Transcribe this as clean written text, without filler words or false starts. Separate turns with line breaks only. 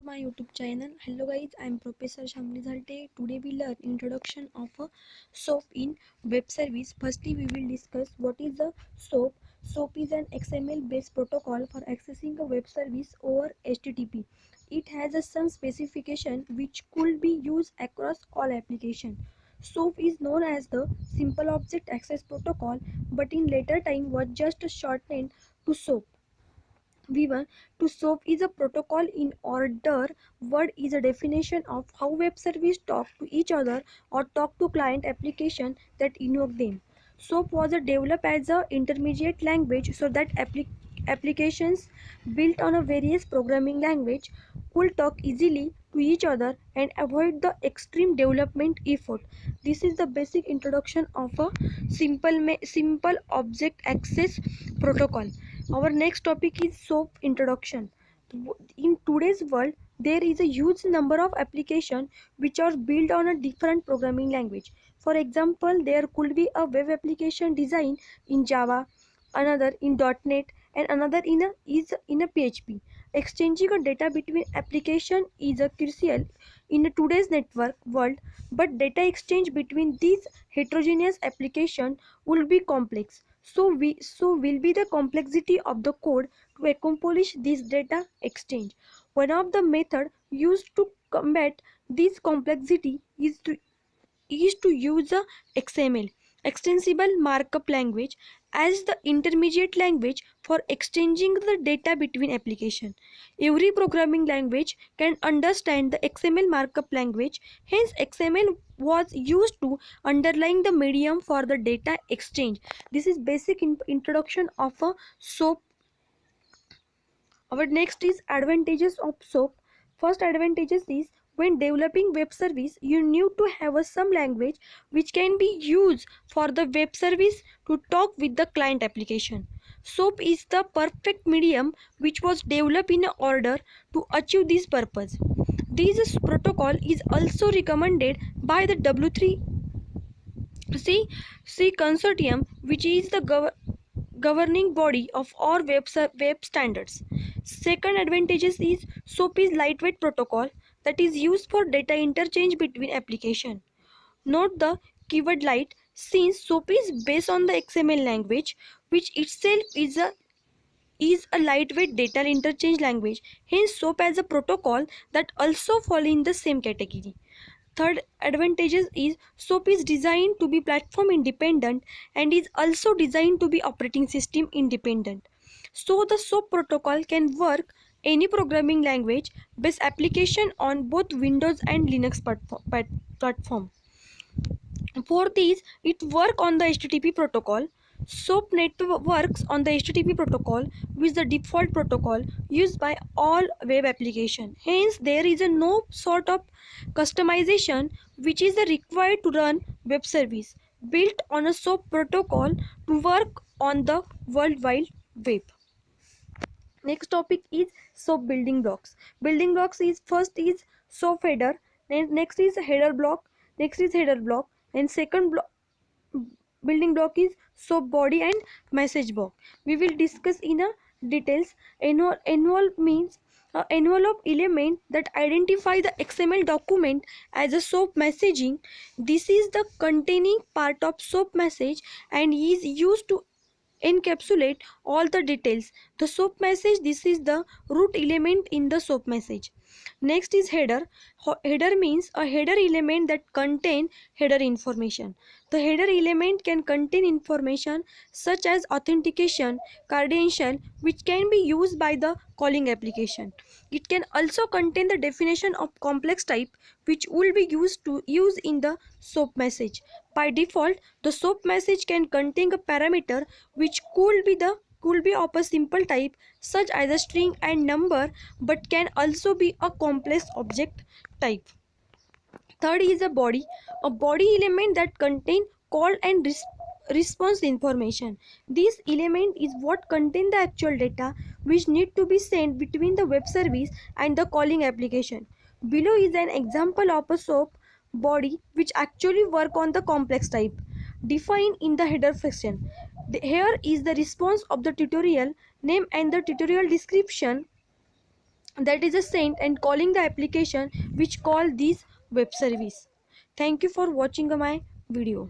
my YouTube channel. Hello guys, I am Professor Shamli Zalte. Today we learn introduction of a SOAP in web service. Firstly, we will discuss what is a SOAP. SOAP is an XML based protocol for accessing a web service over HTTP. It has some specification which could be used across all applications. SOAP is known as the Simple Object Access Protocol, but in later time was just shortened to SOAP. V1 to SOAP is a protocol in order. Word is a definition of how web services talk to each other or talk to client application that invoke them. SOAP was developed as an intermediate language so that applications built on a various programming language could talk easily to each other and avoid the extreme development effort. This is the basic introduction of a simple object access protocol. Our next topic is SOAP introduction. In today's world, there is a huge number of applications which are built on a different programming language. For example, there could be a web application designed in Java, another in .NET, and another in a PHP. Exchanging a data between application is a crucial in today's network world, but data exchange between these heterogeneous applications will be complex. So will be the complexity of the code to accomplish this data exchange. One of the methods used to combat this complexity is to use a XML, extensible markup language, as the intermediate language for exchanging the data between applications. Every programming language can understand the XML markup language, hence XML was used to underline the medium for the data exchange. This is basic introduction of a SOAP. Our next is advantages of SOAP. First advantages is when developing web service, you need to have some language which can be used for the web service to talk with the client application. SOAP is the perfect medium which was developed in order to achieve this purpose. This protocol is also recommended by the W3C consortium, which is the governing body of all web standards. Second advantages is SOAP is lightweight protocol that is used for data interchange between application. Note the keyword light, since SOAP is based on the XML language, which itself is a lightweight data interchange language. Hence SOAP as a protocol that also fall in the same category. Third advantages is SOAP is designed to be platform independent and is also designed to be operating system independent. So the SOAP protocol can work any programming language based application on both Windows and Linux platform. For these, it works on the HTTP protocol. SOAP works on the HTTP protocol, which is the default protocol used by all web applications. Hence, there is no sort of customization which is required to run web service built on a SOAP protocol to work on the World Wide Web. Next topic is SOAP building blocks. Building blocks is first is SOAP header, then next is header block, next is header block, and second building block is SOAP body and message block. We will discuss in a details. Envelope means envelope element that identify the XML document as a SOAP messaging. This is the containing part of SOAP message and is used to encapsulate all the details. The SOAP message, this is the root element in the SOAP message. Next is header. Header means a header element that contain header information. The header element can contain information such as authentication, credential, which can be used by the calling application. It can also contain the definition of complex type which will be used in the SOAP message. By default, the SOAP message can contain a parameter which could be of a simple type such as a string and number, but can also be a complex object type. Third is a body element that contain call and response information. This element is what contain the actual data which need to be sent between the web service and the calling application. Below is an example of a SOAP body which actually work on the complex type defined in the header section. Here is the response of the tutorial name and the tutorial description that is a sent and calling the application which call these web service. Thank you for watching my video.